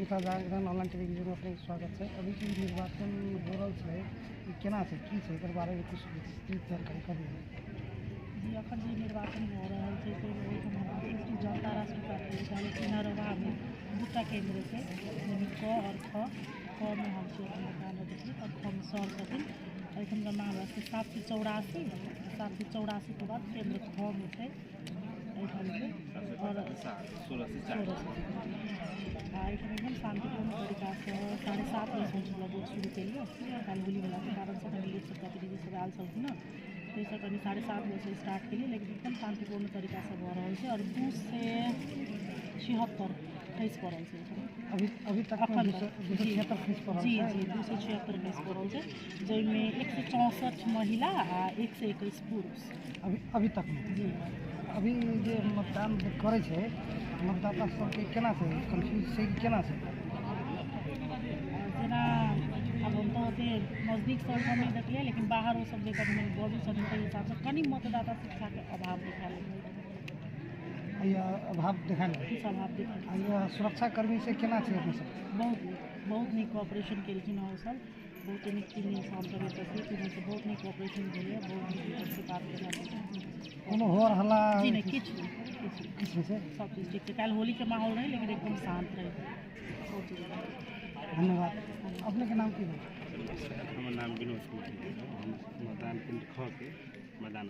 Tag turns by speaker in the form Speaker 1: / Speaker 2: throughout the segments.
Speaker 1: जनता जागरण online television में अपने स्वागत है। अभी की निर्वाचन हो रहा है कि केना से की से एकर बारे में कुछ विस्तृत जानकारी कर दी
Speaker 2: जी अखन जे निर्वाचन हो रहा है तो राष्ट्रीय जनता राष्ट्रीय पार्टी पहले किनारवा में दूटा केंद्र से क और ख में हम से मतदान होती और ख में सर छथिन एखन का नाम है 784 के बाद केंद्र ख में थे और 16 एकदम शांतिपूर्ण तरीका से 7:30 बजे वोट शुरू करिए कल होली वाला के कारण से कहीं लेट प्रतिनिधि सब आल सब ना तो सब कहीं 7:30 बजे स्टार्ट करिए लेकिन एकदम शांतिपूर्ण तरीका से हो रहा है और 2 से 76 फैस पड़ रहा है
Speaker 1: अभी तक
Speaker 2: अखन
Speaker 1: जी
Speaker 2: 276 फैस पड़ रहा है जिसमें 164 महिला आ 121 पुरुष
Speaker 1: अभी तक में
Speaker 2: जी
Speaker 1: अभी जे मतदान करे छे मतदाता सबके केना से कंफ्यूज से केना से
Speaker 2: जना अब हम तो होते नज़दीक सब हम नहीं देखिए लेकिन बाहर वो सब जगह में बॉडी सब के हिसाब से कहीं मतदाता शिक्षा के अभाव दिखा लगे
Speaker 1: या अभाव देखा
Speaker 2: किस अभाव दिखा
Speaker 1: या सुरक्षा कर्मी से केना से अपने सब
Speaker 2: बहुत नहीं कोऑपरेशन केलखिन और सब बहुत निक टीम काम करे तस्वीर से बहुत नहीं कोऑपरेशन भेल बहुत निक से बात करना
Speaker 1: कोनो होर हल्ला
Speaker 2: जी नहीं किछ
Speaker 1: से
Speaker 2: सब चीज़ ठीक है कल होली के माहौल रहे लेकिन एकदम शांत रहे
Speaker 1: धन्यवाद। अपने के नाम की है?
Speaker 3: हमार नाम विनोद कुमार हम मतदान केंद्र ख के मतदान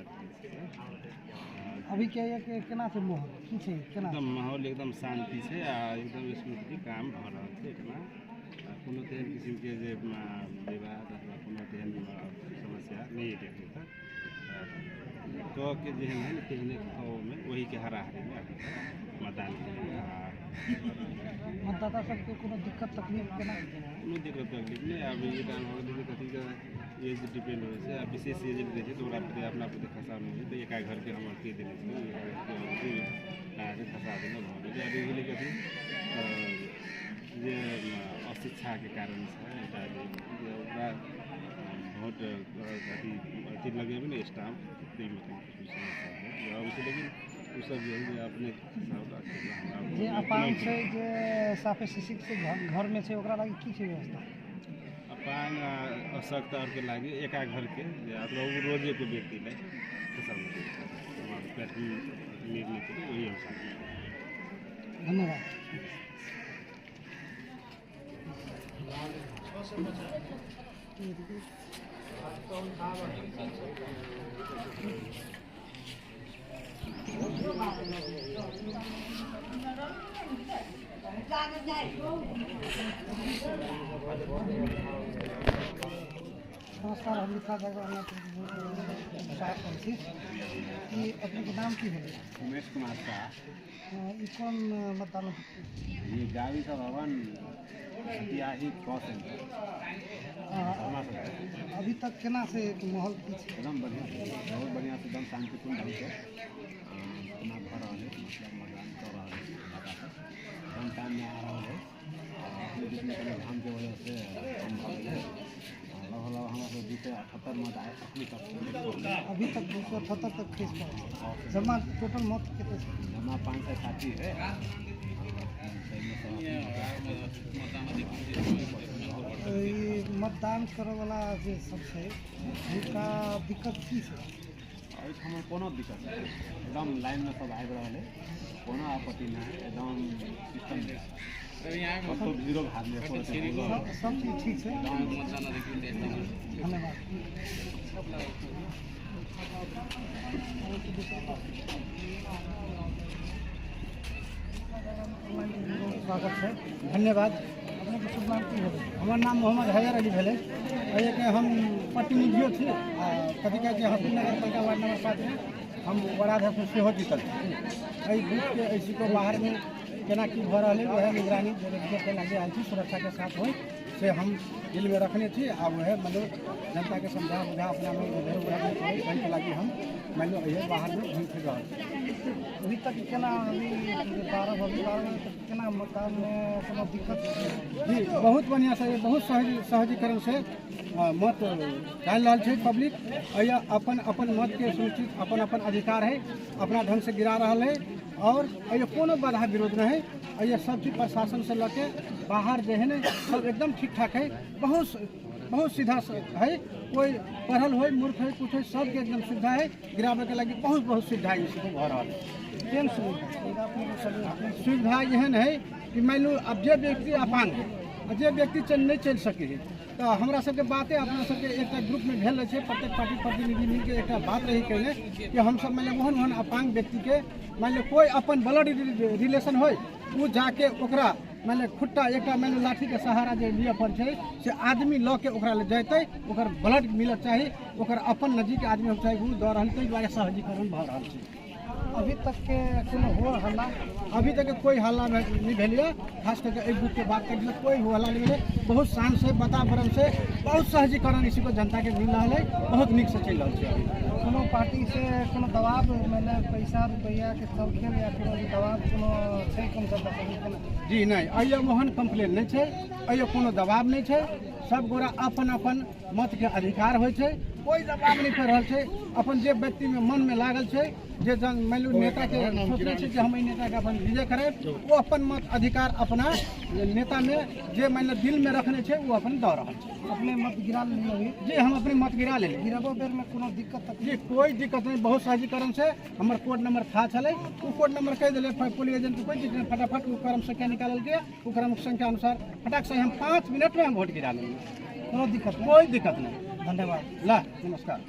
Speaker 1: अभी क्या है कि केना से माहौल की छे केना
Speaker 3: एकदम माहौल एकदम शांति से आ एकदम स्मूथली काम भ रहल छै एकरा कोनो तेहन किस्म के जे विवाद अथवा कोनो तेहन समस्या नहीं देखै था तो के जेहन है तेहने में वही के हराहरी में अभी मतदान
Speaker 1: मतदाता सबके कोनो दिक्कत तकलीफ केना
Speaker 3: कोनो दिक्कत तकलीफ नहीं अभी ये टाइम हो गया कथी का एज डिपेंड हो से विशेष एज रहे छै तो ओकरा प्रति अपना प्रति खसा नहीं तो एक घर के हम के देने छै के खसा देने भ गेलै अभी गेलै कथी जे अशिक्षा के कारण से एटा जे ओकरा वोट अथी लगेबे ने स्टाम्प तो मतलब लेकिन उ सब जो है अपने
Speaker 1: जे अपांग छै जे साफे शिक्षित से घर में छै ओकरा लागि की छै व्यवस्था
Speaker 3: अपांग अशक्त और के लागे एका घर के मतलब रोजे को व्यक्ति ले सब निर्णय वही अनुसार
Speaker 1: धन्यवाद। नमस्कार हम लिखा जाएगा कि अपने के नाम की है?
Speaker 3: उमेश कुमार शाह
Speaker 1: ये कौन मतदान
Speaker 3: ये गावी का भवन इतिहासिक कौशल
Speaker 1: अभी तक केना से माहौल की छै?
Speaker 3: एकदम बढ़िया बहुत बढ़िया से एकदम शांतिपूर्ण ढंग से चुनाव भर रहा है मतलब मतदान कर रहा है एकदम टाइम में आ रहा है जिसमें धाम की वजह से कम लगभग हमारे 278 मत आए अपनी तरफ
Speaker 1: अभी तक 278 तक केस पड़ा जमा टोटल मत कितने
Speaker 3: जमा 560 है
Speaker 1: मतदान करे वाला जे सब छै हुनका दिक्कत की छै?
Speaker 3: एहिठाम कोनो दिक्कत नहीं एकदम लाइन में सब आबि रहा है कोनो आपत्ति नहीं एकदम सिस्टम जीरो भाग
Speaker 1: सब चीज ठीक छै धन्यवाद। स्वागत है धन्यवाद। अपने के शुभ नाम की है?
Speaker 4: हमार नाम मोहम्मद हैदर अली भेले के हम प्रतिनिधियों थे कथी कहे कि हसीनगर पालिका वार्ड नंबर 7 में हम वार्डाध्यक्ष से हो जीतल एहि बूथ के ऐसी को बाहर में केना की भ रहा है वह निगरानी के लगे आयल थी सुरक्षा के साथ हो से हम दिल में रखने थी आ वह मतलब जनता के समझा बुझा अपना में के लगे हम मान लो ये बाहर में घूम फिर रहा
Speaker 1: अभी तक केना अभी 12 तक केना मतदान में कोनो दिक्कत
Speaker 4: जी बहुत बढ़िया से बहुत सहजीकरण से मत डाल रहा है पब्लिक या अपन अपन मत के सुनिश्चित अपन अपन अधिकार है अपना ढंग से गिरा रहा है और ये कोनो बाधा विरोध नहीं है ये सब चीज प्रशासन से लगे बाहर जो है ना सब एकदम ठीक ठाक है, बहुत सीधा है, कोई पढ़ल हो मूर्ख है कुछ है सबके एकदम सुविधा है, गिरावे के लगी बहुत सुविधा है इसको भर रहा है। सुविधा एहन है कि मान लो अब जे व्यक्ति अपांग है, जे व्यक्ति नहीं चल सके है, तो हमरा सबके बातें अपना सबके एक ग्रुप में भेल रहे, प्रत्येक पार्टी प्रतिनिधि मिलकर एक बात रही कहने कि हम सब मान लो ओहन अपांग व्यक्ति के मान लो कोई अपन ब्लड रिलेशन हो वो जाके ओकरा मान खुट्टा एक मान लो लाठी के सहारा जो लिए पर से आदमी ल के ओकरा ले जैते, ओकर ब्लड मिल चाहिए, ओकर अपन नजीक आदमी हो चाहिए, वो दौड़ रहा ताहि दुआरे सहजीकरण भऽ रहल छै।
Speaker 1: अभी तक के कोनो हो हल्ला
Speaker 4: अभी तक कोई हल्ला नहीं भेलिए, खास करके एक बुक के बात कर कोई हल्ला नहीं भेले, बहुत शान से वातावरण से बहुत सहजीकरण इसी को जनता के मिल रहा है, बहुत नीक से चल रहा है।
Speaker 1: कोनो पार्टी से कोनो दबाव मैंने पैसा रुपया के चलखे या कोनो दबाव कोनो छै कम जनता सब
Speaker 4: जी नहीं, अइयो मोहन कंप्लेन नहीं है, अइयो कोनो दबाव नहीं है, सब गोरा अपन अपन मत के अधिकार हो, कोई दबाव नहीं कर रहा है, अपन जे व्यक्ति में मन में लागल है, जे मान लो नेता के सोचने से हम नेता के अपन विजय करें, वो अपन मत अधिकार अपना नेता में जे मान लो दिल में रखने छे वो अपन दौड़ रहा है।
Speaker 1: अपने मत गिरा लेलिए
Speaker 4: जी, हम अपने मत गिरा ले
Speaker 1: गिराबो बेर में कोनो दिक्कत
Speaker 4: जी, कोई दिक्कत नहीं, बहुत सहजीकरण से हमार कोड नंबर था चले, वो कोड नंबर कह दिले पुलिस एजेंट को, कोई दिक्कत नहीं, फटाफट वो क्रम संख्या निकाल के वो क्रम संख्या अनुसार फटाक से हम 5 मिनट में हम वोट गिरा लेंगे,
Speaker 1: कोनो दिक्कत नहीं।
Speaker 4: कोई दिक्कत नहीं।
Speaker 1: धन्यवाद।
Speaker 4: ला नमस्कार।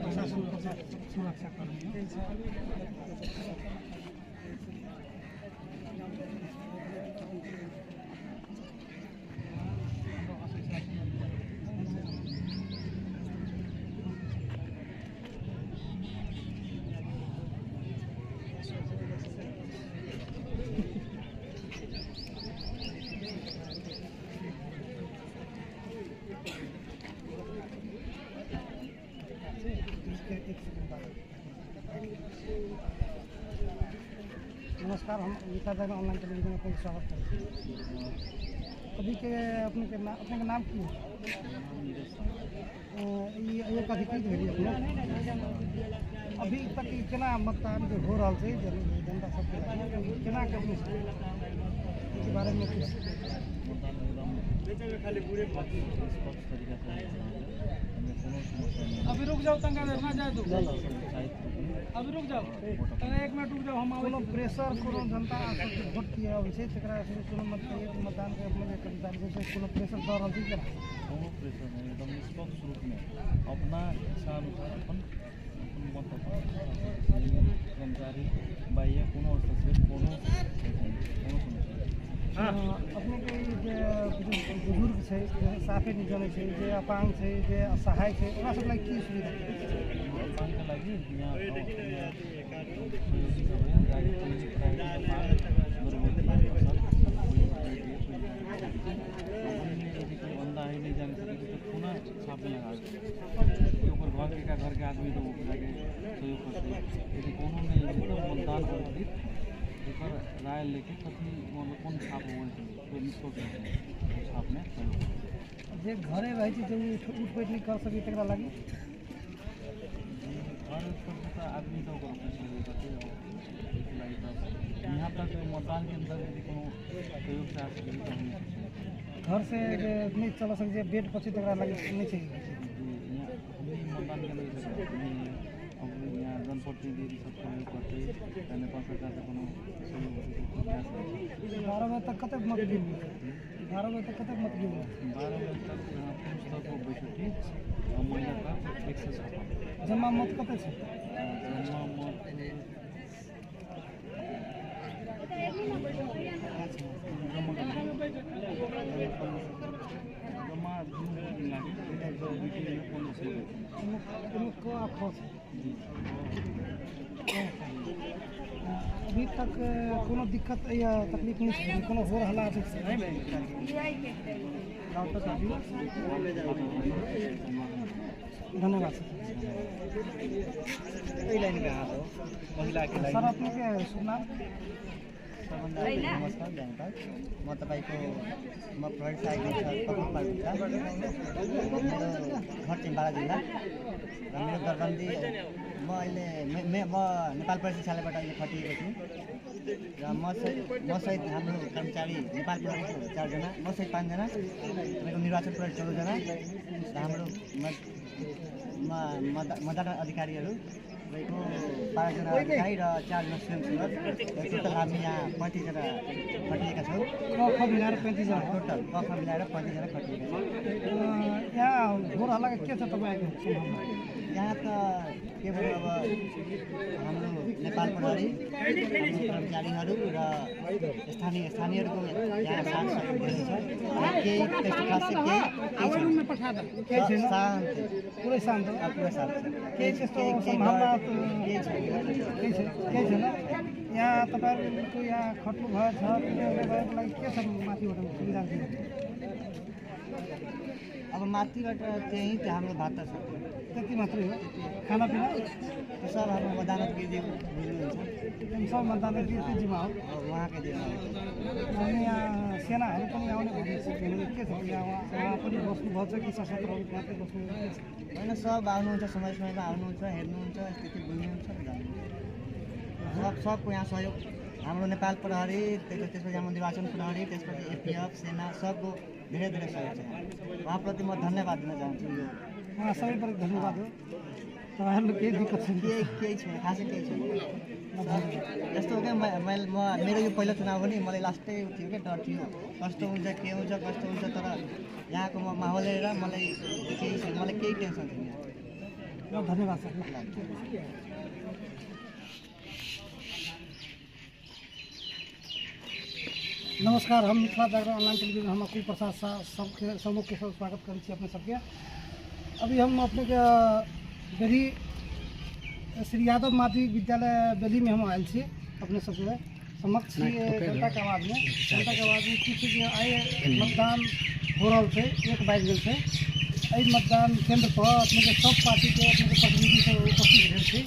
Speaker 1: प्रशासन को सुरक्षा करेंगे। नमस्कार, हम गीता जैन ऑनलाइन टेलीविजन में आपका स्वागत करते हैं। अभी के अपने के नाम की ये अधिकृत भेली अपने अभी तक केना मतदान जो हो रहा है जनता सबके केना के बारे में कुछ अभी रुक जाओ, तंगा ना जाए दो, अभी रुक जाओ, एक मिनट रुक जाओ। हम कोनो प्रेशर कोनो जनता वोट किया होइ छै तकरा से कोनो मतदान के अपने कर्मचारी से कोनो प्रेशर दऽ रहल छै कि
Speaker 5: कोनो प्रेशर नहीं, एकदम निष्पक्ष रूप में अपना इच्छा अनुसार अपन मत कर्मचारी बाह्य कोनो हस्तक्षेप कोनो
Speaker 1: अपने के जे बुजुर्ग छै जे साफे नहीं जाने छै, जे अपांग छै, जे असहाय छै, ओकरा सब लागि की सुविधा
Speaker 5: के लगी बंदा ही नहीं जाने सके तो पुनः छापे लगा घर के आदमी तो सहयोग करते, यदि कोनो नहीं मतदान संबंधित राय लेके कथी मतलब कौन छाप हो कोई निष्पक्ष छाप में
Speaker 1: जे घरे रहे छै जे उठ बैठ नहीं कर सकी तकरा लागि
Speaker 5: घर पर आदमी तो यहाँ तक मतदान के अंदर यदि कोनो सहयोग से आ सके
Speaker 1: घर से नहीं चल सके बेड पची तकरा लागि नहीं छै।
Speaker 5: मतदान के अंदर यहाँ जनप्रतिनिधि सब सहयोग करते नेपाल सरकार से कोनो
Speaker 1: 12 बजे तक कतक मत गिन 12 बजे तक कतक मत गिन
Speaker 5: 12 बजे तक पुरुष को 62 और महिला का 107
Speaker 1: जमा मत कतक छै
Speaker 5: जमा मत
Speaker 1: अभी तक कोनो दिक्कत या तकलीफ नहीं है, कोनो हो रहा है धन्यवाद सर अपने के शुभ नाम
Speaker 4: नमस्कार जनता म तपाईँको म प्रहरी सहायक कपिल पाल्पा घर चिम्बारा जिल्ला र मेरो दरबन्दी म अहिले म नेपाल प्रहरीशालाबाट अहिले खटिएको छु र मसहित हाम्रो कर्मचारी नेपाल प्रहरीको 4 जना मसहित 5 जना तपाईँको निर्वाचन प्रहरी 14 जना र हाम्रो मतदान अधिकारीहरू तपाईँको 12 जना अधिकारी र 4 जना स्वयंसेवक टोटल हामी यहाँ 35 जना खटिएका छौँ।
Speaker 1: क मिलाएर 35 जना
Speaker 4: टोटल कख मिलाएर 35 जना खटिएका छौँ।
Speaker 1: यहाँ हो रहा के छ तपाईँको
Speaker 4: यहाँ त केवल अब हाम्रो नेपाल प्रहरी कर्मचारीहरू र स्थानीयहरूको यहाँ साथ सहयोग छ। केही त्यस्तो खास केही शान्त
Speaker 1: पुरै शान्त
Speaker 4: पुरै शान्त छ।
Speaker 1: केही त्यस्तो सम्भावना केही छैन। यहाँ तपाईँहरूको यहाँ खट्नु भयो छ भएको लागि के छ माथिबाट सुविधा दिनु?
Speaker 4: अब माथिबाट चाहिँ हाम्रो भात छ
Speaker 1: त्यति मात्रै हो। खानापिना
Speaker 4: त्यो सब हाम्रो मदानत गिरी मिल्नुहुन्छ।
Speaker 1: सब मतदान जिम्मा हो।
Speaker 4: उहाँकै जिम्मा हो।
Speaker 1: अनि यहाँ सेनाहरू पनि आउने भनेपछि के छ यहाँ पनि बस्नुभएको छ कि सशस्त्रहरू मात्रै बस्नु
Speaker 4: होइन सब आउनुहुन्छ, समय समयमा आउनुहुन्छ, हेर्नुहुन्छ, स्थिति बुझ्नुहुन्छ, सबको यहाँ सहयोग हाम्रो नेपाल प्रहरी त्यसपछि हाम्रो निर्वाचन प्रहरी त्यसपछि एपिएफ सेना सबको धेरै धेरै सहयोग छ। उहाँप्रति म धन्यवाद दिन चाहन्छु।
Speaker 1: उहाँ सबैप्रति धन्यवाद हो। तपाईँहरूलाई केही दिक्कत छैन?
Speaker 4: केही छैन, खासै केही छैन। यस्तो हो क्या मेरो यो पहिलो चुनाव हो नि, मलाई लास्टै थियो क्या, डर थियो कस्तो हुन्छ के हुन्छ कस्तो हुन्छ, तर यहाँको माहौल हेरेर मलाई केही छैन, मलाई केही टेन्सन छैन।
Speaker 1: धन्यवाद सर। नमस्कार, हम मिथिला जागरण ऑनलाइन टेलीविजन हम अकुल प्रसाद शाह सबके समूह के साथ स्वागत करें अपने सबके। अभी हम अपने के बेली श्री यादव माध्यमिक विद्यालय बेली में हम आयल छी अपने सबके समक्ष जनता के आवाज में किछु आए मतदान हो रहा है 1 बाजि गेल छै। एहि मतदान केंद्र पर अपने के सब पार्टी के अपने के प्रतिनिधि सब उपस्थित भेल छी।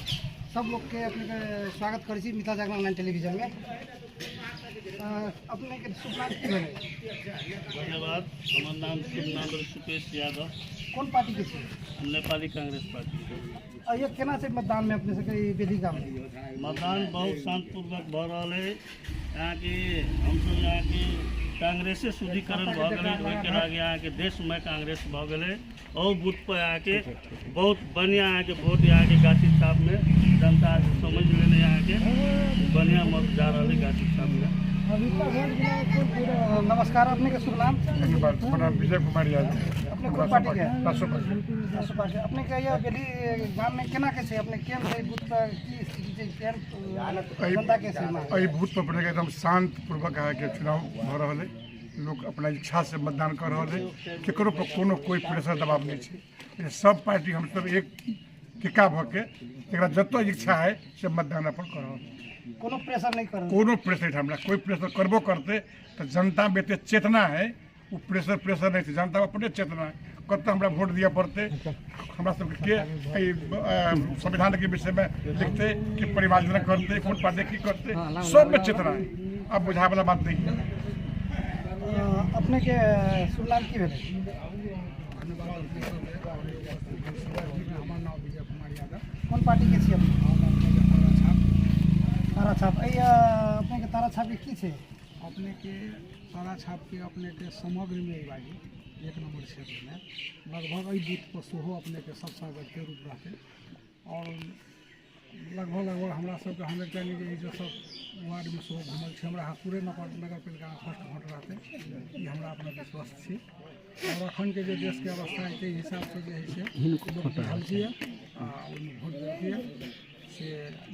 Speaker 1: सब लोग के अपने के स्वागत करै छी मिथिला जागरण ऑनलाइन टेलीविजन में। अपने के शुभ नाम की है?
Speaker 6: धन्यवाद। हमार नाम शुभ नाम सुकेश यादव।
Speaker 1: कौन पार्टी के छी?
Speaker 6: नेपाली कांग्रेस पार्टी।
Speaker 1: ये केना से मतदान में अपने से बेली गाँव
Speaker 6: मतदान बहुत शांतिपूर्वक भ रहा है। यहाँ के हम सब यहाँ के कांग्रेसे शुद्धिकरण भ गए, ओहिके लागी यहाँ के देश में कांग्रेस भ गए और बूथ पर यहाँ के बहुत बढ़िया यहाँ के वोट यहाँ के गाछी छाप में जनता समझ लेने यहाँ के बढ़िया मत जा रहा है गाछी छाप में।
Speaker 1: नमस्कार, अपने के शुभ नाम?
Speaker 7: विजय कुमार यादव।
Speaker 1: अपने कौन पार्टी के?
Speaker 7: राष्ट्रपति।
Speaker 1: अपने के ये बेली गांव में केना के अपने केम से बूथ पर की स्थिति छै केम जनता के सीमा
Speaker 7: एहि बूथ पर अपने एकदम शांत पूर्वक अहाँ के चुनाव भ रहल है। लोग अपना इच्छा से मतदान कर रहे हैं, केकरो पर कोनो कोई प्रेशर दबाव नहीं है। सब पार्टी हम सब एक टिका भके जरा जतो इच्छा है से मतदान अपन कर रहे हैं।
Speaker 1: कोनो प्रेशर नहीं कर
Speaker 7: कोनो प्रेशर हमरा कोई प्रेशर करबो करते तो जनता में एते चेतना है, वो प्रेशर नहीं है, जनता अपने चेतना है। कत हमरा वोट दिया पड़ते हमरा सब के संविधान के विषय में लिखते कि परिवार योजना करते कौन पार्टी की करते सब में चेतना है। अब बुझा वाला बात नहीं है।
Speaker 1: अपने के शुभ नाम की भेल? कौन पार्टी के छी अपने? तारा छाप। अपने के तारा छाप की छे?
Speaker 8: अपने के तारा छाप के अपने के समग्र में बाजी 1 नंबर क्षेत्र में लगभग एहि बूथ पर सेहो अपने के सबसे बढ़ते रूप रहते और लगभग हमरा सबके हम एकटा जो सब वार्ड में सेहो घूमल छै। हमरा पूरे नगर पालिका फर्स्ट वोट रहते ई हमरा अपना विश्वास छी। और अखन के जो देश के अवस्था के हिसाब से जो है से बुझल छियै आ ओहिमे वोट देतियै से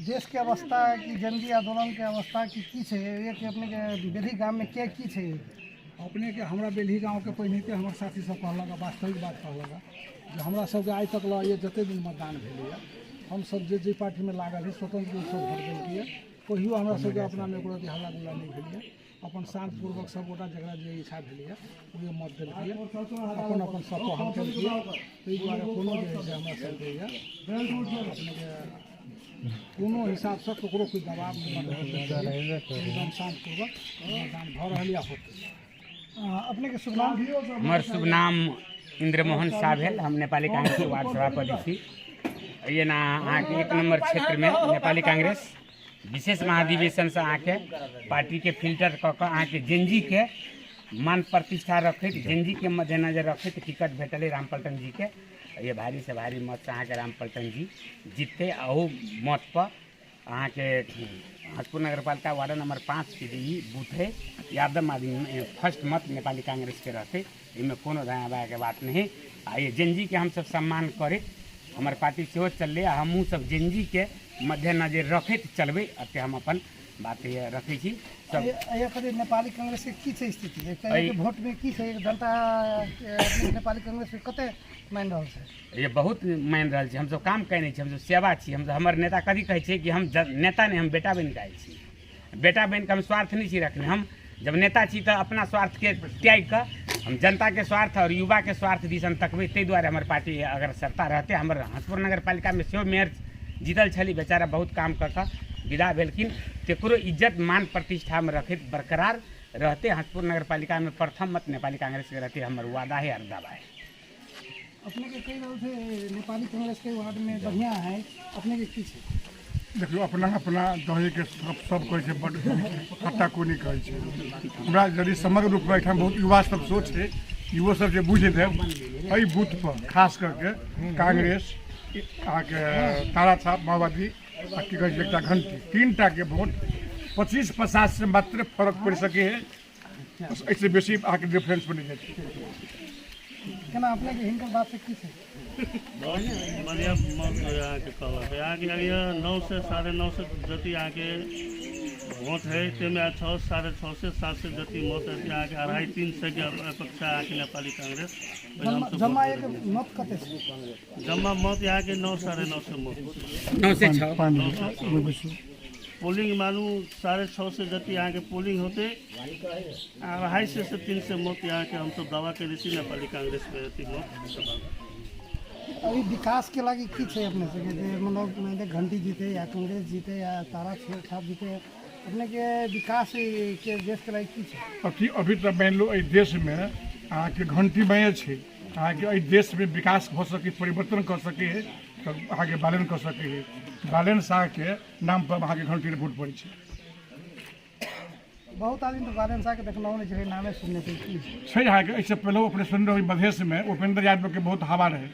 Speaker 1: देश के अवस्था की जनता आंदोलन के अवस्था की छे? एक अपने के बेली गांव में के की छे?
Speaker 8: अपने के हमरा बेली गाँव के पहिने के हमारे साथी सब कहलक वास्तविक बात कहलक जो हमरा सबके आइ तक ये जते दिन मतदान भेलै हम सब जे पार्टी में लागल है स्वतंत्र रूप से वोट देलियै कहियो हमरा सबके अपना में कोनो हल्ला गुल्ला नहीं भेल अपन शांतिपूर्वक सब गोटा जकरा जे इच्छा भेल ओहि मत देलकै अपन अपन सब हम केलिए ताहि दुआरे कोनो जे है हमरा सबके अपने कोनो हिसाब से ककरो कोई दबाव नहीं एकदम शांतिपूर्वक मतदान भऽ रहल है।
Speaker 1: अपने के शुभ नाम?
Speaker 9: हमार शुभ नाम इंद्रमोहन साभेल, हम नेपाली कांग्रेस के वार्ड सभापति थी। ये ना आके 1 नंबर क्षेत्र में नेपाली कांग्रेस विशेष महाधिवेशन से आके पार्टी के फिल्टर क के आके जेनजी के मान प्रतिष्ठा रखित जेनजी के मद्देनजर रखित टिकट भेटल रामपलटन जी के। ये भारी से भारी मत से अहाँ के रामपलटन जी जीतते। अहू मत पर अहाँ के हसपुर नगर पालिका वार्ड नंबर 5 के लिए बूथ है यादव आदमी फर्स्ट मत नेपाली कांग्रेस के रहते। इनमें कोनो दाया बाया के बात नहीं। ये जेनजी के हम सब सम्मान करे, हमारे पार्टी से चल हमू सब जेनजी के मद्देनजर रखित चलबे। अते हम अपन बात ये रखे छी सब।
Speaker 1: नेपाली कांग्रेस के की छै स्थिति वोट में की छै जनता नेपाली कांग्रेस में कते मान रहल छै?
Speaker 9: ये बहुत मान रहल छै। हम सब काम कयने छी, हम सब सेवा छी। हम हमर नेता कभी कहै छै कि हम नेता नहीं, हम बेटा बन कहै छी। बेटा बन के हम स्वार्थ नहीं छी रखने। हम जब नेता छी तो अपना स्वार्थ के त्याग कर हम जनता के स्वार्थ और युवा के स्वार्थ दिसन तकबे। ताहि दुआरे हमर पार्टी अगर सरता रहते हमर हसपुर नगर पालिका में सेहो मेयर जीतल छली, बेचारा बहुत काम कर विदा भेलखिन। केकरो इज्जत मान प्रतिष्ठा में रखित बरकरार रहते हसपुर नगर पालिका में प्रथम मत नेपाली कांग्रेस के रहते। हमर वादा है और दावा है।
Speaker 1: अपने के कई रोल से नेपाली कांग्रेस के वार्ड में बढ़िया है, अपने के की छै?
Speaker 7: देखियो अपना अपना दहे के सब कहै छै बड हट्टा कोनी कहै छै। हमरा यदि समग्र रूप में एठाम बहुत युवा सब सोच है, युवा सब जे बुझे दे एहि बूथ पर खास करके कांग्रेस आके तारा छाप माओवादी आ की कहै छै एकटा घंटी 3टा के वोट 25-50 से मात्र फर्क पड़ सके है। ऐसे बेसी आके डिफरेंस बनी जाए।
Speaker 1: केना अपने के हिनकर बात से की छै?
Speaker 6: बढ़िया मत यहाँ के कहला है। यहाँ के अभी 9 से 9:30 से जति यहाँ के वोट है तेमें 6 साढ़े 6 से 7 से जति मत है। यहाँ के 2.5-3 से के अपेक्षा यहाँ के नेपाली कांग्रेस
Speaker 1: जमा एक मत कते छै?
Speaker 6: जमा मत यहाँ के 9 साढ़े 9 से मत
Speaker 9: 9 से 6
Speaker 6: पोलिंग मानू 6:30 से जति यहाँ के पोलिंग होते 2.5 से 3 से मत यहाँ के हम सब दावा करे छी नेपाली कांग्रेस पे रहती मत।
Speaker 1: अभी विकास के लागी की छै अपने से जे मतलब मैंने घंटी जीते या कांग्रेस जीते या तारा छाप जीते, अपने के विकास के देश के लागी की छै?
Speaker 7: अभी तो मान लो देश में अहाँ के घंटी बजे छै, अहाँ के देश में विकास हो सके परिवर्तन कर सके है तो अहाँ के बालन कर सके है। बालन शाह के नाम पर अहाँ के घंटी वोट पड़े छै।
Speaker 1: बहुत आदमी तो बालन शाह के देखना नहीं चाहिए, नामे सुनने के की
Speaker 7: छै। अहाँ के इससे पहले अपने सुन रहे मधेश में उपेंद्र यादव के बहुत हवा रहे,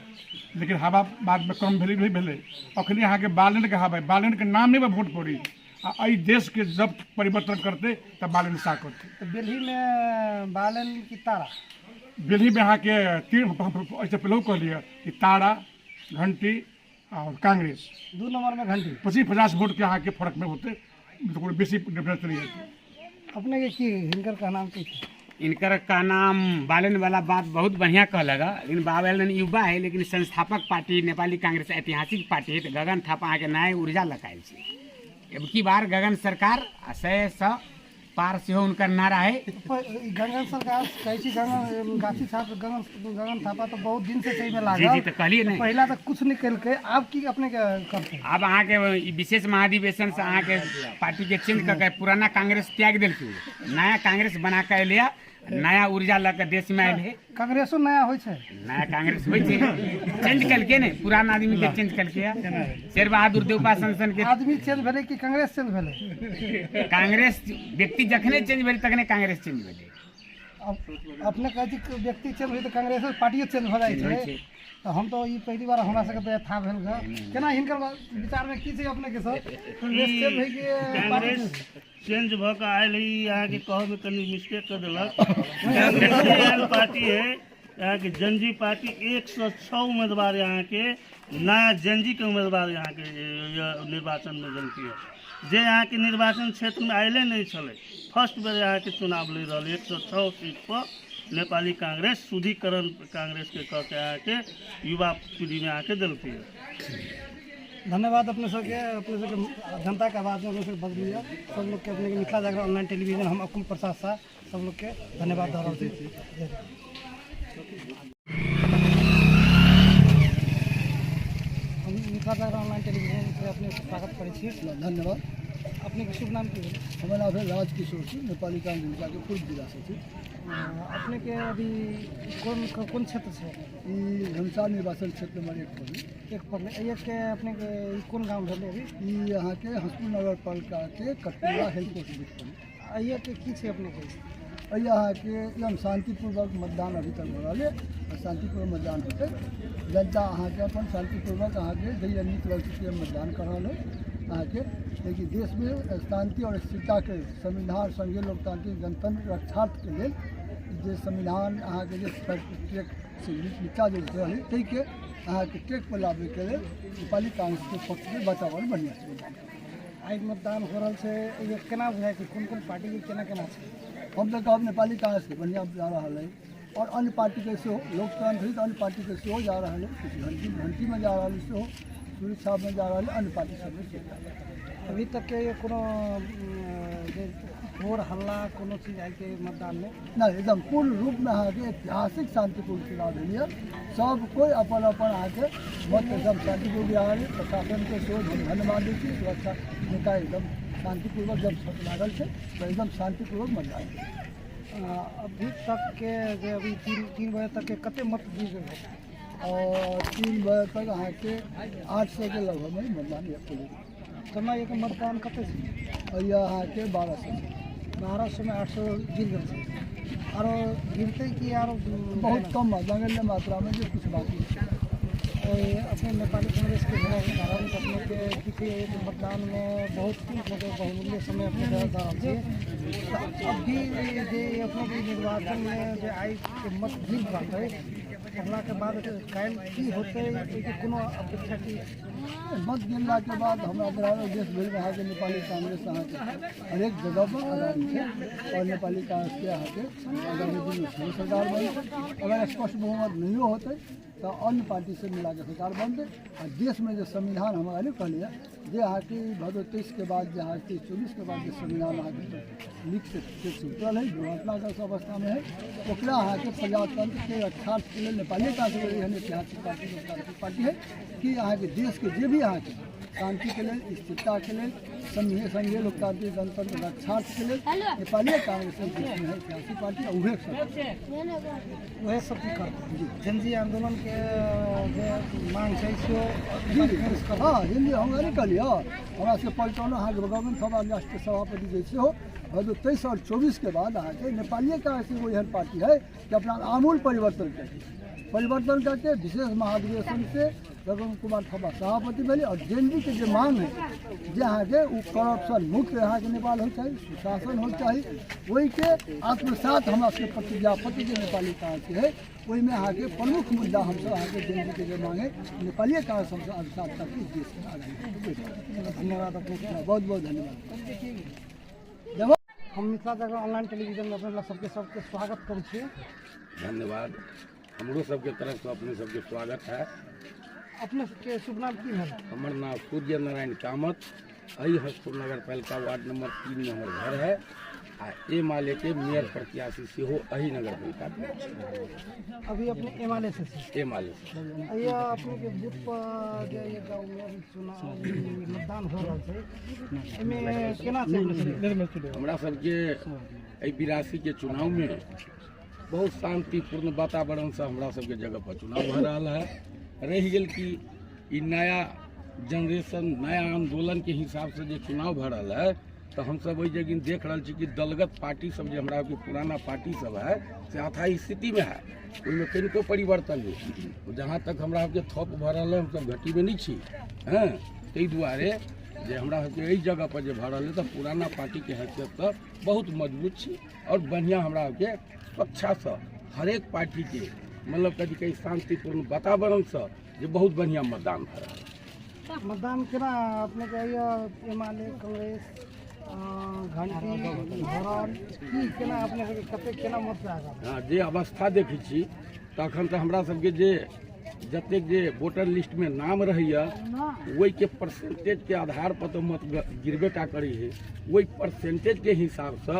Speaker 7: लेकिन हवा बाद में कम भेले नहीं भेले। अखनी अहाँ के बालन के हवा, बालन के नाम नहीं वोट पड़ी। आ देश के जब परिवर्तन करते तब बालन शाह करते।
Speaker 1: तो दिल्ली में बालन की तारा,
Speaker 7: दिल्ली में अहाँ के 3 ऐसे पहले कह लिया कि तारा घंटी और कांग्रेस
Speaker 1: 2 नंबर में घंटी
Speaker 7: 25-50 वोट के अहाँ के फर्क में होते, तो कोई बेसी डिफरेंस नहीं है।
Speaker 1: अपने के की हिनकर का नाम की?
Speaker 9: इनकर का नाम बालन वाला बात बहुत बढ़िया कह लगा। लेकिन बालन युवा है, लेकिन संस्थापक पार्टी नेपाली कांग्रेस ऐतिहासिक पार्टी है। तो गगन थापा आके नया ऊर्जा लगायल छै। अब की बार गगन सरकार 100 पार से हो उनका नारा है।
Speaker 1: गगन सरकार कैसी गगन गाछी छाप गगन थापा तो बहुत दिन से सही में
Speaker 9: जी
Speaker 1: लागल।
Speaker 9: जी तो कहलिए नहीं,
Speaker 1: पहला तो कुछ नहीं कल के अब की अपने के करते?
Speaker 9: अब अहाँ के विशेष महाधिवेशन से अहाँ के पार्टी के चेंज करके पुराना कांग्रेस त्याग दिलखिन, नया कांग्रेस बना के लिया, नया ऊर्जा लग देश में आयल है।
Speaker 1: कांग्रेसो नया हो छै,
Speaker 9: नया कांग्रेस हो चेंज करके नहीं, पुराना आदमी के चेंज करके शेर बहादुर देवपा संसन के
Speaker 1: आदमी चेंज भेले कि कांग्रेस चेंज भेले?
Speaker 9: कांग्रेस व्यक्ति जखने चेंज भेल तखने कांग्रेस चेंज भेले।
Speaker 1: अपने कहै छी व्यक्ति चेंज भेल तो कांग्रेस पार्टियो चेंज हो जाइ छै। तो हम तो ये पहली बार हमरा सबके तो था भेल ग केना हिनकर विचार में की छै अपने के सब कांग्रेस चेंज भई के
Speaker 6: कांग्रेस चेंज भ के आयल है। यहाँ के कह में कनी मिस्टेक कर दिलक। कांग्रेस पार्टी है यहाँ के जनजी पार्टी 106 उम्मीदवार यहाँ के नया जनजी के उम्मीदवार यहाँ के निर्वाचन में जनती है। जे यहाँ के निर्वाचन क्षेत्र में आयले नहीं चले, फर्स्ट बेर यहाँ के चुनाव ले रहा 106 सीट पर नेपाली कांग्रेस शुद्धिकरण कांग्रेस के कह के यहाँ के युवा पीढ़ी में आके दिलती है।
Speaker 1: धन्यवाद अपने सबके जनता के आवाज़ में अपने बदल लिया सब लोग के अपने के मिथिला जागरण ऑनलाइन टेलीविजन हम अकुल प्रसाद शाह सब लोग के धन्यवाद दे रहल छी। हम मिथिला जागरण ऑनलाइन टेलीविजन से अपने स्वागत करै छी।
Speaker 4: धन्यवाद।
Speaker 1: अपने के शुभ नाम की है?
Speaker 4: हमारा नाम है राजकिशोर सिंह, नेपाली कांग्रेस के पूर्व जिला सचिव।
Speaker 1: अपने के अभी कौन क्षेत्र से?
Speaker 4: ई घनसार निर्वाचन क्षेत्र नंबर 1 पर
Speaker 1: एक पर एक के अपने के कौन गांव भेले अभी?
Speaker 4: ई यहाँ के हसपुर नगर पालिका के कटपुरा हेल्थ पोस्ट पर
Speaker 1: आइए के की छै अपने के?
Speaker 4: यहाँ के एकदम शांतिपूर्वक मतदान अभी तक हो रहा है और शांतिपूर्वक मतदान होते जनता अहाँ के अपन शांतिपूर्वक अहाँ के जैसे नीक स्थिति में मतदान कर रहा है अहाँ के। लेकिन देश में शांति और स्थिरता के संविधान संघीय लोकतांत्रिक गणतंत्र रक्षार्थ के लिए जो संविधान अहाँ के ट्रैक से नीचा जो रही तै के अहाँ के ट्रैक पर लाबे के लिए नेपाली कांग्रेस के पक्ष में वातावरण बढ़िया है।
Speaker 1: आई मतदान हो रहा है ये केना बुझाय छै कोन कोन पार्टी के केना केना छै?
Speaker 4: हम तो कहब नेपाली कांग्रेस के बढ़िया जा रहा है और अन्य पार्टी के सेहो लोकतांत्रिक अन्य पार्टी के सेहो जा रहा है, कुछ घंटी में जा रहा है सेहो सूर्य साहब में जा रहा है, अन्य पार्टी सब में जा रहा है।
Speaker 1: अभी तक के ये कोनो शोर हल्ला कोनो चीज आई के मतदान में
Speaker 4: ना एकदम पूर्ण रूप में अहाँ के ऐतिहासिक शांतिपूर्ण चुनाव भेल है। सब कोई अपन अपन अहाँ के मत एकदम शांतिपूर्ण आ रही प्रशासन के सेहो धन्यवाद दै छी। सुरक्षा नेता एकदम शांतिपूर्वक जब लागल है तो एकदम शांतिपूर्वक मतदान।
Speaker 1: अभी तक के जे अभी तीन बजे तक के कते मत दी गए
Speaker 4: और 3 बजे तक अहाँ के 800 के लगभग में मतदान
Speaker 1: समय एक मतदान कते
Speaker 4: और यह अहाँ के
Speaker 1: 1200 में 800 गिर गए और गिरते कि और
Speaker 4: बहुत कम नगण्य मात्रा में जो कुछ बाकी है।
Speaker 1: अपने नेपाली कांग्रेस के कारण अपने के किसी एक मतदान में बहुत मतलब बहुमूल्य समय अपने अभी जे अपने के निर्वाचन में जो आई के मत गिर पाते करला के बाद काल की होते कोनो अपेक्षा की
Speaker 4: मत गिरला के बाद हमारा ग्रामीण देश भर में अहाँ के नेपाली कांग्रेस अहाँ के हरेक जगह पर आगामी है और नेपाली कांग्रेस के अहाँ के आगामी दिन में सरकार बनते। अगर स्पष्ट बहुमत नहीं होते तो अन्य पार्टी से मिला के सरकार बनते और देश में जो संविधान हमारा नहीं कहलिए जे अहाँ की भदो 23 के बाद जो 24 के बाद जो संविधान अहाँ के लिख से उतरल है दुर्घटनाग्रस्त अवस्था में है ओकरा अहाँ के प्रजातंत्र के रक्षार्थ के लिए नेपाली कांग्रेस ऐतिहासिक पार्टी लोकतांत्रिक पार्टी है कि अहाँ के देश के जे भी अहाँ के शांति के लिए स्थिरता के लिए संघीय लोकतांत्रिक गणतंत्र रक्षार्थ के लिए नेपाली कांग्रेस देश में है ऐतिहासिक पार्टी
Speaker 1: वह सब की करते जनजी आंदोलन के मांग है
Speaker 4: हाँ हिंदी हम नहीं कहलिए हमारा से पलटन अहाँ के गवर्नमेंट सभा राष्ट्रीय सभापति जैसे हो 23 और 24 के बाद अहाँ के नेपाली कांग्रेस वो एहन पार्टी है कि अपना आमूल परिवर्तन करके विशेष महाधिवेशन से रघुवंश कुमार थापा सभापति भेले और जेएनजी के जो मांग है जे अहाँ के करप्शन मुक्त अहाँ के नेपाल हो चाहिए सुशासन हो चाहिए वही के आत्मसात हमारा से प्रतिज्ञापत्र जो नेपाली कांग्रेस है वही में अहाँ के प्रमुख मुद्दा हम सब अहाँ के जेएनजी के जो मांग है नेपाली कांग्रेस हमसे अनुसार तक इस देश में आगे।
Speaker 1: धन्यवाद अपने
Speaker 4: बहुत बहुत धन्यवाद।
Speaker 1: हम मिथिला जागरण ऑनलाइन टेलीविजन में अपने सबके स्वागत करै छी।
Speaker 10: धन्यवाद। हमरो सबके तरफ से अपने सबके स्वागत है।
Speaker 1: अपने के शुभ नाम की है?
Speaker 10: हमार नाम सूर्य नारायण कामत अही हसपुर नगर पालिका वार्ड नंबर 3 में हमार घर है आ ए माले के मेयर प्रत्याशी से हो अही नगर पालिका।
Speaker 1: अभी अपने ए माले से
Speaker 10: ए माले से
Speaker 1: या अपने के बूथ पर जे ये गांव में अभी चुनाव मतदान हो रहा है एमे केना से
Speaker 10: हमरा सबके ए 82 के चुनाव में बहुत शांतिपूर्ण वातावरण से हमरा सबके जगह पर चुनाव हो रहा है। रह गेल कि ई नया जनरेशन नया आंदोलन के हिसाब से जो चुनाव भ रहा है तो हम सब वही जगह देख रहा छी कि दलगत पार्टी सब जो हमरा के पुराना पार्टी सब है से अथाई स्थिति में है उनमें कनिको परिवर्तन नहीं। जहाँ तक हमरा के थप भ रहा है हम सब घटी में नहीं छी हैं ताहि दुआरे जे हमरा के एहि जगह पर जो भ रहा है तो पुराना पार्टी के हैसियत से बहुत मजबूत छी और बढ़िया हमरा के स्वच्छा से हरेक पार्टी के मतलब कभी कहीं शांतिपूर्ण वातावरण से जो बहुत बढ़िया मतदान भ रहा है।
Speaker 1: मतदान केना अपने के एमाले कांग्रेस घंटी भरल की केना अपने के कते केना मत आगा
Speaker 10: हाँ जे अवस्था देखै छी तखन तो हमरा सबके जे जतेक जे वोटर लिस्ट में नाम रहैया वही के परसेंटेज के आधार पर तो मत गिरबे टा करी है। वही परसेंटेज के हिसाब से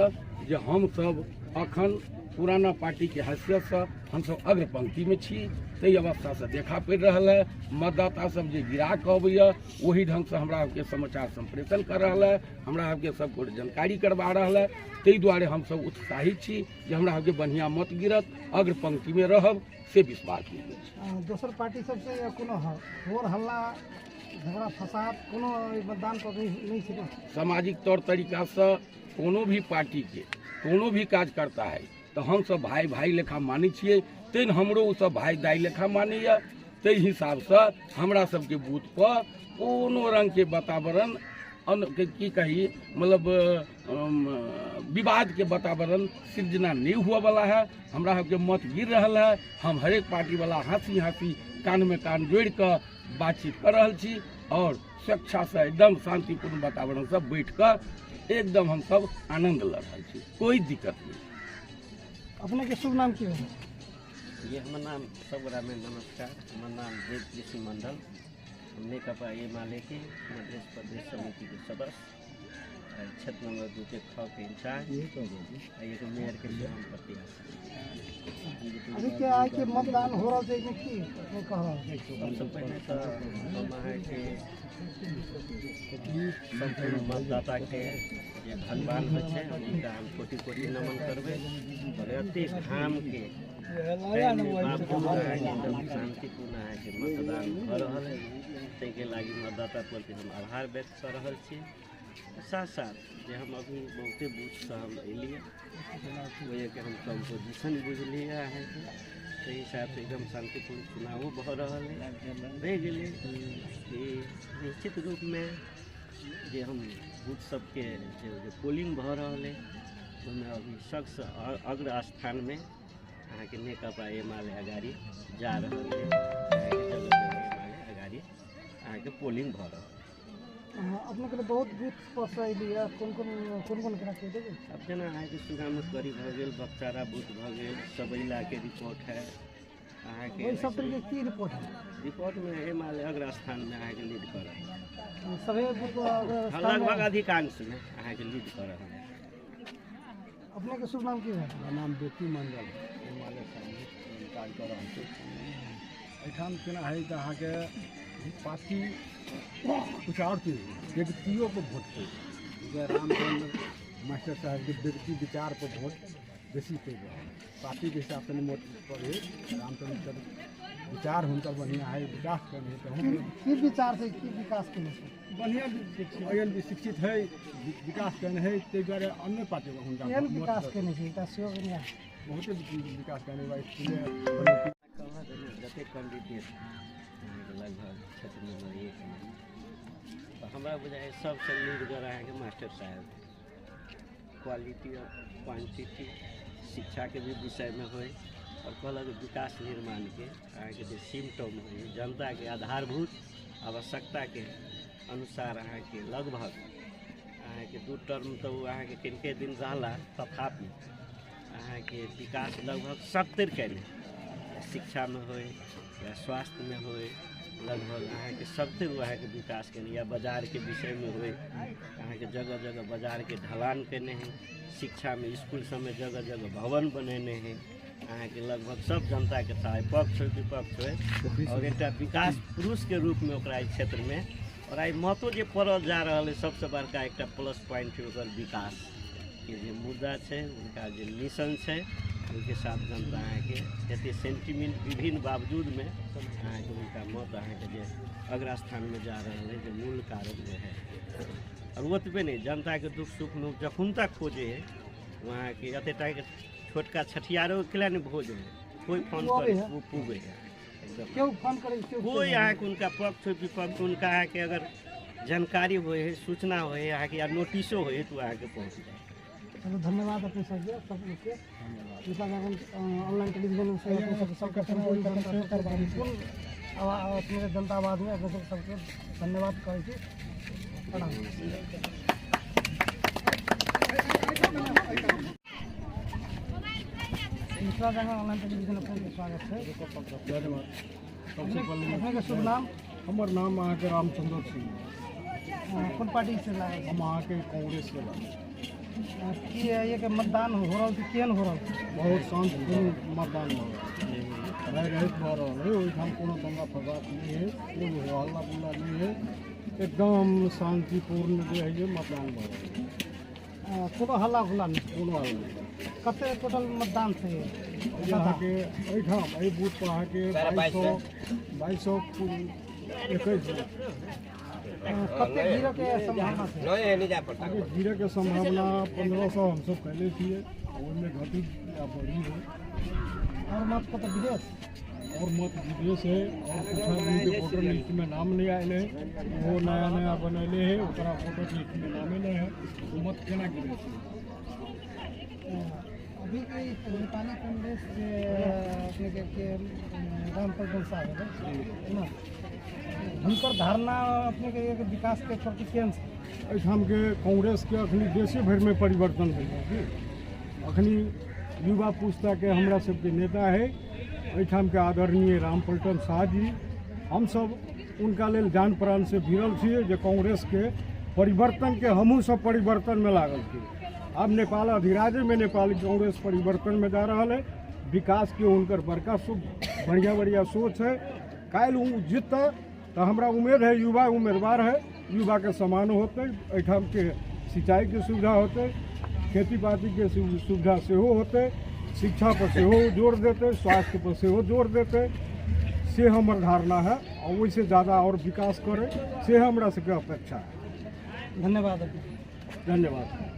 Speaker 10: जे हम सब अखन पुराना पार्टी के हैसियत से हम सब अग्र पंक्ति में छी, तई अवस्था से देखा पड़ रहा है। मतदाता सब जे गिरा के अबैया वही ढंग से हमरा के समाचार संप्रेषण कर रहा है, हमरा के सबको जानकारी करवा रहा है। तई द्वारे हम सब उत्साहित छी जे हमरा के बढ़िया मत गिरत, अग्र पंक्ति में रहब से विश्वास है।
Speaker 1: दोसर पार्टी सबसे या कोनो होर हल्ला झगड़ा फसाद कोनो मतदान पर नहीं छै।
Speaker 10: सामाजिक तौर तरीका से कोनो भी पार्टी के कोनो भी काज करता है तो हम सब भाई भाई लेखा मानी छिए, तेन हमरो उ सब भाई दाई लेखा मानैया। ते हिसाब से हमरा सबके बूथ पर कोनो रंग के वातावरण की कही मतलब विवाद के वातावरण सृजना नहीं हुआ वाला है। हमरा सबके मत गिर रहा है। हम हरेक पार्टी वाला हंसी हंसी कान में कान जोड़ कर बातचीत कर रहा छी और स्वेच्छा से एकदम शांतिपूर्ण वातावरण से बैठ कर एकदम हम सब आनंद ले रहा छी, कोई दिक्कत नहीं।
Speaker 1: अपने के शुभ नाम की है?
Speaker 11: ये हमार नाम सब में नमस्कार। हमार नाम देव कृषि मंडल, हमने कपा ये माले के मध्य प्रदेश समिति के सदस्य, क्षेत्र नंबर 2 के ख के इंचार्ज, एक मेयर के हम प्रत्याशी।
Speaker 1: अभी क्या है कि मतदान हो रहा है कि मैं कह रहा हूँ
Speaker 11: सबसे पहले तो हम है कि संपूर्ण मतदाता के जे भगवान हो छे उनका हम कोटि कोटि नमन करबे और अति घाम के शांतिपूर्ण है कि मतदान हो रहा है। ताहि के लागी मतदाता प्रति हम आभार व्यक्त कर रहा छी। साथ साथ जे हम अभी बहुते बूथ से हम एलिए वही के हम कंपोजिशन बुझलिए है तो हिसाब से एकदम शांतिपूर्ण चुनाव भऽ रहल है। निश्चित रूप में जे हम बूथ सबके जो पोलिंग भऽ रहल है उसमें अभी शख्स अग्र स्थान में अहाँ के नेकपा एमाले अगाड़ी जा रहा है। अगाड़ी अहाँ के पोलिंग भऽ रहल है।
Speaker 1: अपने के बहुत बूथ पर से एलिए कौन करा के देबे?
Speaker 11: अब जना अहाँ के सुगामुखगढ़ी भऽ गेल, बक्सारा बूथ भऽ गेल, सबैला के रिपोर्ट है। अहाँ के
Speaker 1: वही सब तरीके की रिपोर्ट है?
Speaker 11: रिपोर्ट में एमाले अग्र स्थान में अहाँ के लीड कर रहा है।
Speaker 1: सभी बूथ
Speaker 11: लगभग अधिकांश में अहाँ के लीड कर रहा है।
Speaker 1: अपने के शुभ नाम की है?
Speaker 4: मेरा नाम बेटी मंडल एमाले कार्य कर रहा हूँ। एठाम केना है कि अहाँ के पार्टी कुछ और चीज व्यक्तियों को वोट पे जय रामचंद्र मास्टर साहब के व्यक्ति विचार पर वोट बेसी पे पार्टी के हिसाब से वोट पर रामचंद्र विचार हुनकर बढ़िया है, विकास करने तो हम
Speaker 1: की विचार से की विकास करने
Speaker 4: बढ़िया शिक्षित है, विकास करने है। ते द्वारा अन्य पार्टी को हुनका
Speaker 1: विकास करने से विकास सेहो बढ़िया
Speaker 4: बहुत विकास करने वाला
Speaker 11: जते कैंडिडेट लगभग क्षेत्र नंबर 1 में तो हमारा बुझाए सबसे लीड कर रहा है कि मास्टर साहब क्वालिटी और क्वांटिटी शिक्षा के भी विषय में हो और कहलक विकास निर्माण के अहाँ के सिम्टम हो जनता के आधारभूत आवश्यकता के अनुसार अहाँ के लगभग अहाँ के 2 टर्म तो अहाँ के किनके दिन रहला तथापि अहाँ के विकास लगभग 70 कैले शिक्षा में हो या स्वास्थ्य में हो लगभग अहाँ के 70 अहाँ के विकास के या बाजार के विषय में हो अहाँ के जगह जगह बाजार के ढलान करने हैं, शिक्षा में स्कूल सब में जगह जगह भवन बनेने हैं। अहाँ के लगभग सब जनता के चाहे पक्ष हो विपक्ष हो और एक विकास पुरुष के रूप में ओकरा क्षेत्र में और आई मतो जे पड़ल जा रहा है सबसे बड़का एक प्लस पॉइंट है ओकर विकास के जो मुद्दा है उनका जो मिशन है उनके साथ जनता अहाँ के एते सेंटिमेंट विभिन्न बावजूद में अहाँ के उनका मत अहाँ के जो अग्र स्थान में जा रहा है जो मूल कारण जो है और ओतबे नहीं जनता के दुख सुख में जखन तक खोजे है वहाँ के अतेटा के छोटका छठियारो के लिए भोज है कोई फोन करे वो पूगे है एकदम
Speaker 1: क्यों फोन करे
Speaker 11: कोई यहाँ के उनका पक्ष विपक्ष उनका यहाँ के अगर जानकारी हो है सूचना हो है यहाँ के या नोटिसो हो तो यहाँ के पहुँच जाए।
Speaker 1: चलो धन्यवाद अपने सब के ऑनलाइन टेलीविजन से सबका अपने जनता आवाज में अपने सबके धन्यवाद करै छी। प्रणाम। दूसरा जगह ऑनलाइन टेलीविजन अपने स्वागत है।
Speaker 8: सबसे पहले
Speaker 1: अपने का शुभ नाम
Speaker 8: हमार नाम अहाँ के रामचंद्र सिंह
Speaker 1: कौन पार्टी से लागल
Speaker 8: हम अहाँ के कांग्रेस के बारे
Speaker 1: की ये के मतदान हो रहा है केहन हो रहा है
Speaker 8: बहुत शांतिपूर्ण मतदान हो रहित भऽ रहल है ओहिठाम कोनो दंगा फसाद नहीं है कोई हल्ला गुल्ला नहीं है एकदम शांतिपूर्ण जो है ये मतदान भऽ रहल है
Speaker 1: कोनो हल्ला गुल्ला नहीं
Speaker 8: कोनो हल्ला नहीं
Speaker 1: कते टोटल मतदान से
Speaker 8: यहाँ के एहिठाम एहि बूथ पर अहाँ के 2221
Speaker 1: कते गिरे के संभावना है
Speaker 8: आगे गिरे के संभावना 1500 हम सब पहले थी ओहिमे घटी या बढ़ी है
Speaker 1: और मत कते विदेश
Speaker 8: और मत विदेश है और कुछ आदमी के वोटर लिस्ट में नाम नहीं आए है वो नया नया बनैले है ओकरा वोटर लिस्ट में नामे नहीं है वो मत केना गिरे छै
Speaker 1: अभी के नेपाली कांग्रेस के अपने के रामपल साहब है ना हुनकर धारणा अपने के विकास के प्रति केहन छै
Speaker 8: एहिठाम के कांग्रेस के अखनी देशे भरि में परिवर्तन भेल है अखनी युवा पुस्ता के हमरा सबके नेता है एहिठाम के आदरणीय रामपलटन शाह जी हम सब उनका लेल जान प्राण से भिड़ल छियै जे कांग्रेस के परिवर्तन के हमहूँ सब परिवर्तन में लागल छी अब नेपाल अधिराज्य में नेपाली कांग्रेस परिवर्तन में जा रहा है विकास के उनकर बड़का बढ़िया बढ़िया सोच है काल्हि उ जीतता तो हमरा उम्मीद है युवा उम्मीदवार है युवा के समान होते एहिठाम के सिंचाई के सुविधा होते खेती बाड़ी के सुविधा सेहो होते शिक्षा पर सेहो जोर देते स्वास्थ्य पर सेहो जोर देते से हमर धारणा है और वैसे ज़्यादा और विकास करे से हमरा सबके अपेक्षा है
Speaker 1: धन्यवाद
Speaker 8: धन्यवाद